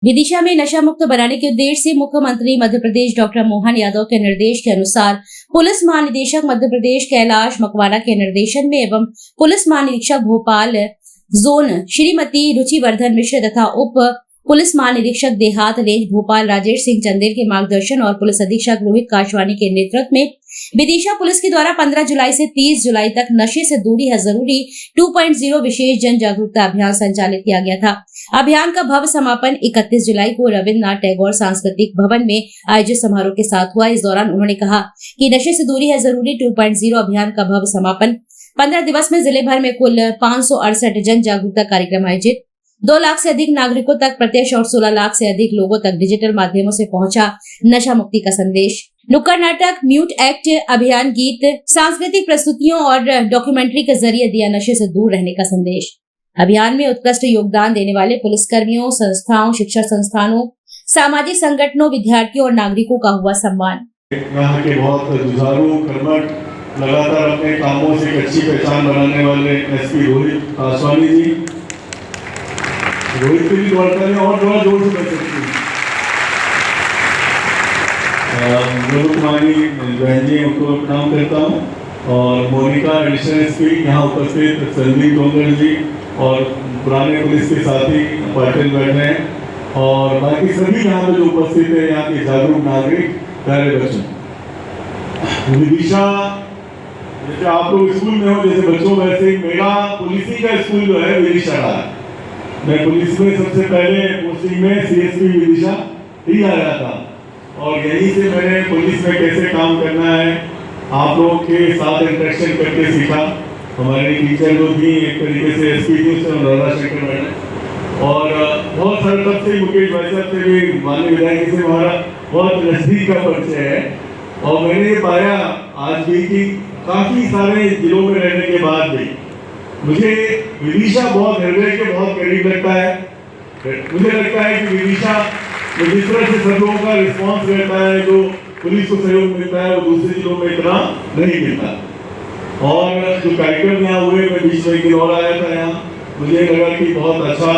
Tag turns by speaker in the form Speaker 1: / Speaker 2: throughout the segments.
Speaker 1: विदिशा में नशा मुक्त बनाने के उद्देश्य से मुख्यमंत्री मध्य प्रदेश डॉक्टर मोहन यादव के निर्देश के अनुसार पुलिस महानिदेशक मध्य प्रदेश कैलाश मकवाना के निर्देशन में एवं पुलिस महानिरीक्षक भोपाल जोन श्रीमती रुचिवर्धन मिश्र तथा उप पुलिस महानिरीक्षक देहात रेंज भोपाल राजेश सिंह चंदेल के मार्गदर्शन और पुलिस अधीक्षक रोहित काशवानी के नेतृत्व में विदिशा पुलिस के द्वारा 15 जुलाई से 30 जुलाई तक नशे से दूरी है जरूरी 2.0 विशेष जन जागरूकता अभियान संचालित किया गया था। अभियान का भव्य समापन 31 जुलाई को रविन्द्रनाथ टैगोर सांस्कृतिक भवन में आयोजित समारोह के साथ हुआ। इस दौरान उन्होंने कहा कि नशे से दूरी है जरूरी 2.0 अभियान का भव्य समापन 15 दिवस में जिले भर में कुल 568 जन जागरूकता कार्यक्रम आयोजित 2 लाख से अधिक नागरिकों तक प्रत्यक्ष और 16 लाख से अधिक लोगों तक डिजिटल माध्यमों से पहुंचा नशा मुक्ति का संदेश। नुक्कड़ नाटक, म्यूट एक्ट, अभियान गीत, सांस्कृतिक प्रस्तुतियों और डॉक्यूमेंट्री के जरिए दिया नशे से दूर रहने का संदेश। अभियान में उत्कृष्ट योगदान देने वाले पुलिसकर्मियों, संस्थाओं, शिक्षा संस्थानों, सामाजिक संगठनों, विद्यार्थियों और नागरिकों का हुआ सम्मान।
Speaker 2: यहाँ के बहुत जुझारू, कर्मठ, लगातार अपने कामों से एक अच्छी पहचान बनाने वाले एसपी रोहित काशवानी जी, रोहित के भी दौड़ करें और थोड़ा जोर से कर सकती कुमारी बहन जी, उनको प्रणाम करता हूँ और मोनिका एडिशनल एसपी, यहाँ उपस्थित संदीप डोंगर जी और पुराने पुलिस के साथी पाटिल बैठ रहे हैं और बाकी सभी यहाँ पे जो उपस्थित है, यहाँ के जागरूक नागरिक, प्यारे बच्चों। विदिशा जैसे आप लोग स्कूल में हो जैसे बच्चों, वैसे मेरा पुलिसी का स्कूल जो है विदिशा रहा है। मैं पुलिस में सबसे पहले पोस्टिंग में सीएसपी विदिशा ही आया था और यहीं से मैंने पुलिस में कैसे काम करना है आप लोगों के साथ इंटरेक्शन करके सीखा। हमारे टीचर लोग भी एक तरीके से एसपी जी से राधा शंकर मैडम और बहुत सारे तब से मुकेश भाई साहब से भी, माननीय विधायक से हमारा बहुत नजदीक का परिचय है और मैंने ये पाया आज भी कि काफ़ी सारे जिलों में रहने के बाद भी मुझे विदिशा बहुत हृदय के बहुत करीब लगता है। मुझे लगता है कि विदिशा जिस तरह से सब लोगों का रिस्पॉन्स रहता है, जो पुलिस को सहयोग मिलता है, वो दूसरे जिलों में इतना नहीं मिलता। और जो कार्यक्रम यहाँ हुए, मैं बीच में एक दिन और आया था यहाँ, मुझे लगा कि बहुत अच्छा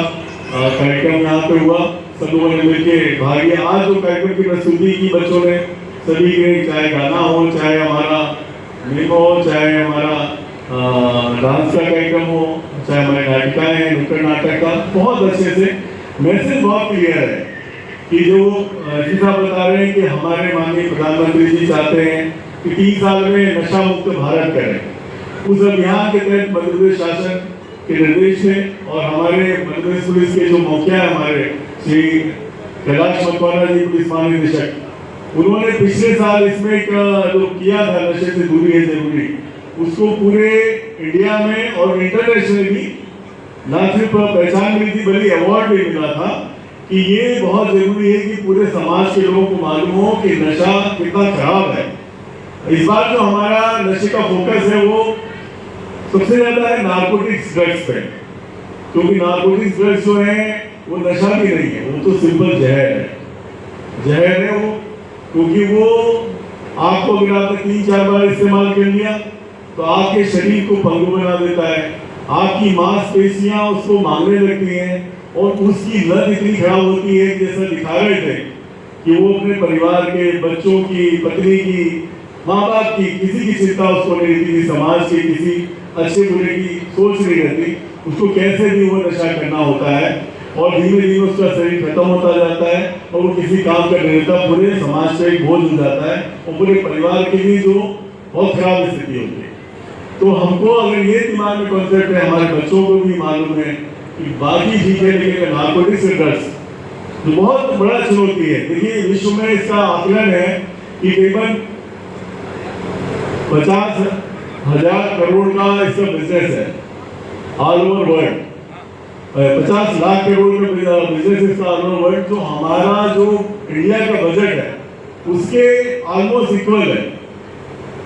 Speaker 2: कार्यक्रम यहाँ पे हुआ, सब लोगों ने मिलकर भाग लिया। आज जो कार्यक्रम की प्रस्तुति की बच्चों ने सभी ने, चाहे गाना हो, चाहे हमारा मिम हो, चाहे हमारा डांस का कार्यक्रम हो, चाहे हमारे नाटिकाएं हैं, नुक्कड़ नाटक का, बहुत अच्छे से मैसेज बहुत क्लियर है कि जो जी साहब बता रहे हैं कि हमारे माननीय प्रधानमंत्री जी चाहते हैं कि 3 साल में नशा मुक्त भारत करें। उस अभियान के तहत मध्य प्रदेश शासन के निर्देश है और हमारे मध्य प्रदेश पुलिस के जो मुखिया है हमारे श्री कैलाश मकवाना जी, पुलिस महानिदेशक, उन्होंने पिछले साल इसमें एक जो किया था नशे से दूरी है जरूरी, उसको पूरे इंडिया में और इंटरनेशनली ना सिर्फ पहचान मिली थी बल्कि अवार्ड भी मिला था कि ये बहुत जरूरी है कि पूरे समाज के लोगों को मालूम हो कि नशा कितना खराब है। इस बार जो हमारा नशे का फोकस है वो सबसे ज्यादा है नार्कोटिक्स ड्रग्स पे, क्योंकि नार्कोटिक्स ड्रग्स जो है वो नशा भी नहीं है, वो तो सिंपल जहर है वो, क्योंकि वो आपको अगर आपने 3-4 बार इस्तेमाल कर लिया तो आपके शरीर को पंगु बना देता है, आपकी मांसपेशियां उसको मांगने लगती हैं और उसकी लत इतनी खराब होती है, जैसा दिखा रहे थे कि वो अपने परिवार के, बच्चों की, पत्नी की, माँ बाप की, किसी की चिंता उसको नहीं रहती, समाज की किसी अच्छे बुरे की सोच नहीं रहती, उसको कैसे भी वो नशा करना होता है और धीमे धीमे उसका शरीर खत्म होता जाता है और वो किसी काम का नहीं रहता, पूरे समाज से एक बोझ हो जाता है और पूरे परिवार के लिए जो बहुत खराब स्थिति होती है। तो हमको अगर ये दिमाग में कॉन्सेप्ट है, हमारे बच्चों को भी मालूम है कि बाकी चीजें, लेकिन नार्कोटिक्स ड्रग्स तो बहुत बड़ा चुनौती है। देखिए विश्व में इसका आकलन है कि करीबन 50,000 करोड़ का इसका बिजनेस है all over world, 50 lakh crore का बिजनेस इसका ऑल ओवर वर्ल्ड। जो हमारा जो इंडिया का बजट है उसके ऑलमोस्ट इक्वल है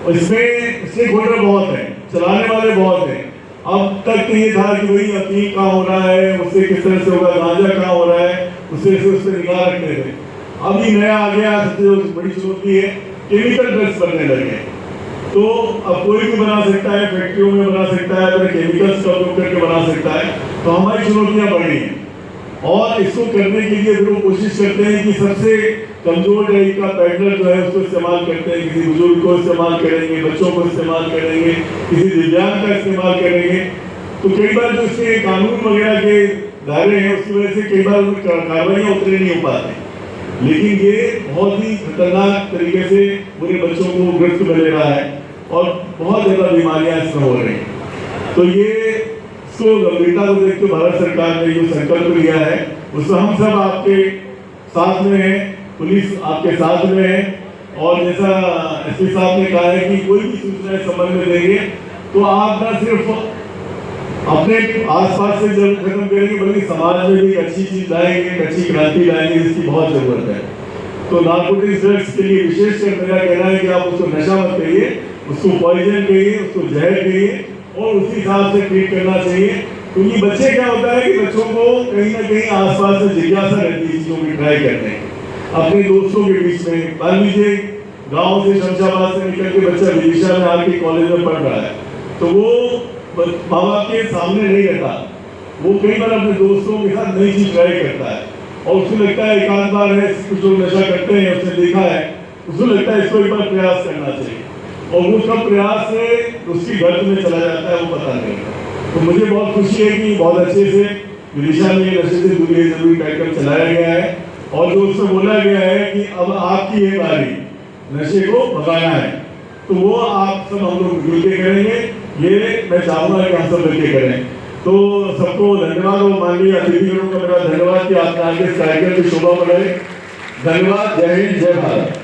Speaker 2: और इसमें स्टेक होल्डर बहुत है, चलाने वाले बहुत हैं। अब तक तो ये था कि वही अफीम कहाँ हो रहा है, उससे किस तरह से होगा, गांजा कहाँ हो रहा है, उससे उस पर निगाह रखते थे। अभी नया आ गया, सबसे बड़ी चुनौती है केमिकल ड्रग्स बनने लगे। तो अब कोई भी बना सकता है, फैक्ट्रियों में बना सकता है, अपने केमिकल्स का उपयोग करके बना सकता है। तो हमारी चुनौतियाँ बढ़ रही हैं। और इसको करने के लिए फिर वो कोशिश करते हैं कि सबसे कमजोर ड्राइव का पैडलर जो है उसको इस्तेमाल करते हैं, किसी बुजुर्ग को इस्तेमाल करेंगे, बच्चों को इस्तेमाल करेंगे, किसी दिव्यांग का इस्तेमाल करेंगे। तो कई बार जो इसके कानून वगैरह के दायरे हैं उसकी वजह से कई बार कार्रवाइयाँ उतरे नहीं हो पाती, लेकिन ये बहुत ही खतरनाक तरीके से पूरे बच्चों को ग्रस्त में ले रहा है और बहुत ज़्यादा बीमारियां इसमें हो रही हैं। तो ये इसको गंभीरता को देखते हुए भारत सरकार ने जो संकल्प लिया है उसमें हम सब आपके साथ में हैं, पुलिस आपके साथ में है। और जैसा एसपी साहब ने कहा है कि कोई भी सूचना इस संबंध में देंगे तो आप न सिर्फ अपने आसपास से जरूर खत्म करेंगे बल्कि समाज में भी एक अच्छी चीज लाएंगे, एक अच्छी क्रांति लाएंगे, जिसकी बहुत जरूरत है। तो नारकोटिक्स ड्रग्स के लिए विशेषकर मेरा कहना है कि आप उसको नशा मत कहिए, उसको पॉइजन कहिए, उसको जहर कहिए और उसी हिसाब से ट्रीट करना चाहिए। क्योंकि बच्चे क्या होता है कि बच्चों को कहीं ना कहीं आसपास से जिज्ञासा रहती है चीजों की ट्राई करने की, अपने दोस्तों के बीच में। मान लीजिए गाँव से शमशाबाद से निकल के बच्चा विदिशा में आके कॉलेज में पढ़ रहा है, तो वो माँ बाप के सामने नहीं रहता, वो कई बार अपने दोस्तों के साथ नई चीज ट्राई करता है और उसको लगता है एक आध बार है, कुछ लोग नशा करते हैं, उसने देखा है, उसको लगता है इसको एक बार प्रयास करना चाहिए और वो सब प्रयास से उसकी गर्त में चला जाता है, वो पता नहीं लगता। तो मुझे बहुत खुशी है कि बहुत अच्छे से विदिशा में नशे से दूर ये जरूरी कार्यक्रम चलाया गया है और जो उसमें बोला गया है कि अब आपकी ये बारी नशे को भगाना है, तो वो आप सब हम लोग मिलकर करेंगे। ये मैं चाहूंगा कि हम सब मिलकर करें। तो सबको धन्यवाद और माननीय अतिथियों का मेरा धन्यवाद कि आपने आगे इस कार्यक्रम की शोभा बढ़ाई। धन्यवाद। जय हिंद, जय भारत।